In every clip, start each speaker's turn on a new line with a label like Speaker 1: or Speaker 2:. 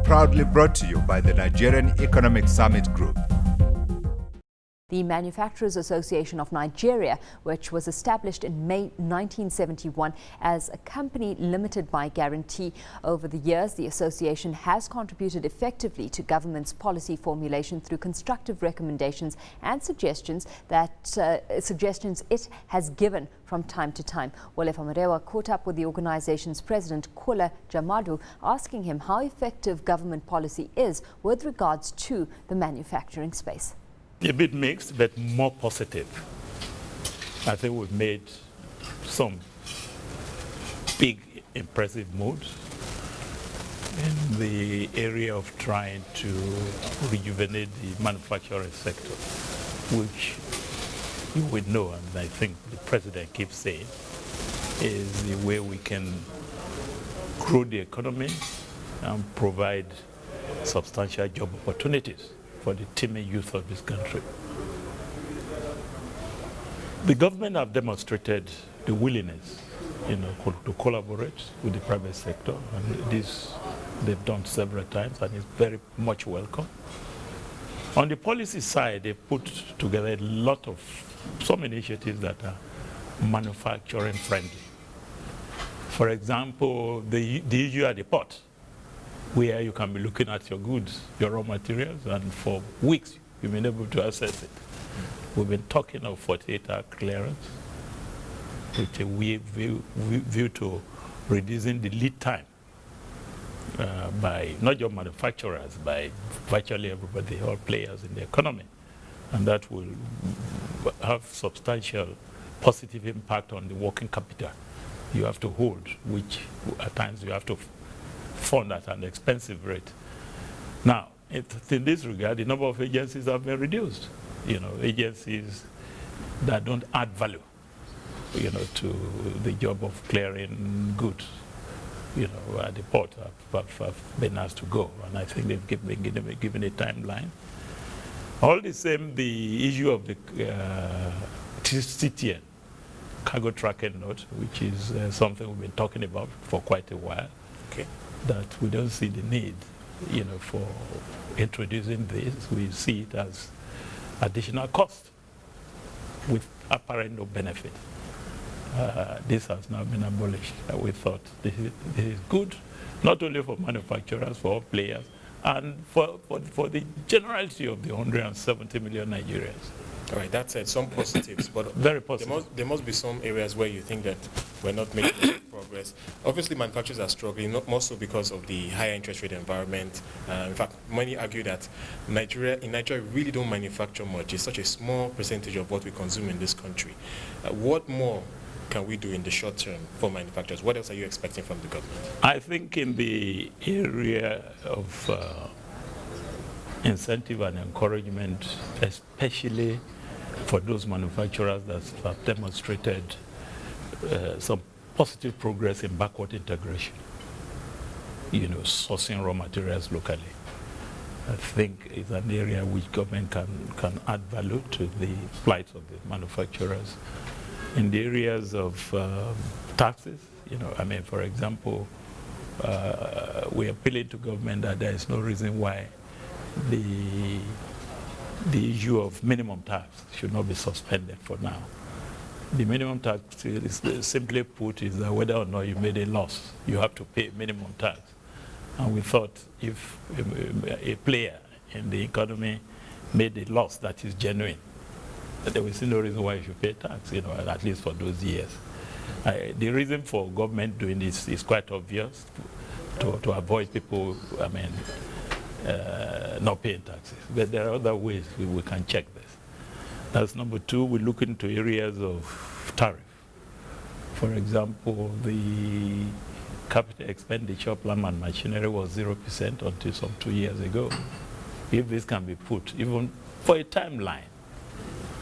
Speaker 1: Proudly brought to you by the Nigerian Economic Summit Group.
Speaker 2: The Manufacturers Association of Nigeria, which was established in May 1971 as a company limited by guarantee. Over the years, the association has contributed effectively to government's policy formulation through constructive recommendations and suggestions it has given from time to time. Wole Famurewa caught up with the organization's president, Kola Jamodu, asking him how effective government policy is with regards to the manufacturing space.
Speaker 3: A bit mixed, but more positive. I think we've made some big, impressive moves in the area of trying to rejuvenate the manufacturing sector, which you would know, and I think the president keeps saying, is the way we can grow the economy and provide substantial job opportunities for the teeming youth of this country. The government have demonstrated the willingness, to collaborate with the private sector, and this they've done several times, and it's very much welcome. On the policy side, they put together a lot of some initiatives that are manufacturing friendly. For example, the issue at the port, where you can be looking at your goods, your raw materials, and for weeks you've been able to access it. We've been talking of 48-hour clearance, with a view to reducing the lead time by not just manufacturers, by virtually everybody, all players in the economy. And that will have substantial positive impact on the working capital you have to hold, which at times you have to fund at an expensive rate. Now, in this regard, the number of agencies have been reduced. Agencies that don't add value, to the job of clearing goods, at the port have been asked to go, and I think they've been given a timeline. All the same, the issue of the CTN, cargo tracking note, which is something we've been talking about for quite a while.
Speaker 4: Okay.
Speaker 3: That we don't see the need, for introducing this. We see it as additional cost with apparent no benefit. This has now been abolished. We thought this is good, not only for manufacturers, for all players, and for the generality of the 170 million Nigerians.
Speaker 4: All right, that said, some positives, but
Speaker 3: very positive.
Speaker 4: There must be some areas where you think that we're not making progress. Obviously, manufacturers are struggling, not more so because of the higher interest rate environment. In fact, many argue that in Nigeria, really don't manufacture much. It's such a small percentage of what we consume in this country. What more can we do in the short term for manufacturers? What else are you expecting from the government? I
Speaker 3: think in the area of incentive and encouragement, especially for those manufacturers that have demonstrated some positive progress in backward integration, sourcing raw materials locally. I think it's an area which government can add value to the plight of the manufacturers. In the areas of taxes, for example, we're appealing to government that there is no reason why the issue of minimum tax should not be suspended for now. The minimum tax, is simply put, is that whether or not you made a loss, you have to pay minimum tax. And we thought if a player in the economy made a loss that is genuine, that there was no reason why you should pay tax, at least for those years. The reason for government doing this is quite obvious, to avoid people, not paying taxes. But there are other ways we can check this. That's number two. We look into areas of tariff. For example, the capital expenditure plant and machinery was 0% until some 2 years ago. If this can be put, even for a timeline,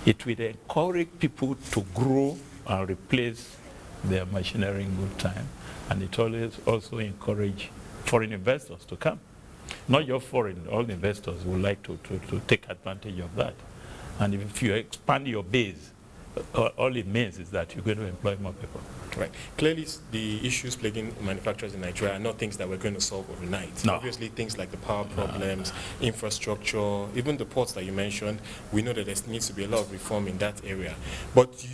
Speaker 3: it will encourage people to grow and replace their machinery in good time. And it always also encourage foreign investors to come. Not just foreign, all investors would like to take advantage of that. And if you expand your base, all it means is that you're going to employ more people.
Speaker 4: Right. Clearly, the issues plaguing manufacturers in Nigeria are not things that we're going to solve overnight.
Speaker 3: No.
Speaker 4: Obviously, things like the power problems, infrastructure, even the ports that you mentioned, we know that there needs to be a lot of reform in that area. But do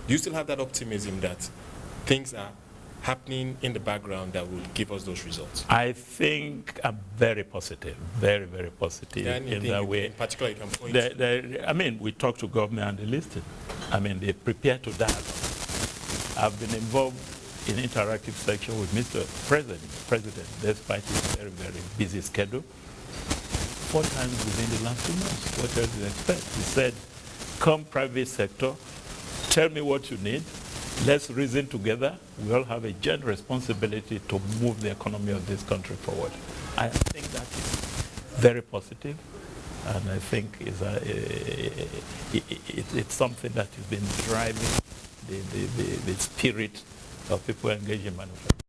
Speaker 4: you still have that optimism that things are happening in the background that will give us those results?
Speaker 3: I think I'm very positive, very, very positive in that way.
Speaker 4: In particular, you can point to?
Speaker 3: I mean, we talk to government and they listen. I mean, they're prepared to dialogue. I've been involved in interactive section with Mr. President, despite his very, very busy schedule. 4 times within the last 2 months. What else do you expect? He said, come private sector, tell me what you need. Let's reason together. We all have a joint responsibility to move the economy of this country forward. I think that is very positive, and I think it's something that has been driving the spirit of people engaged in manufacturing.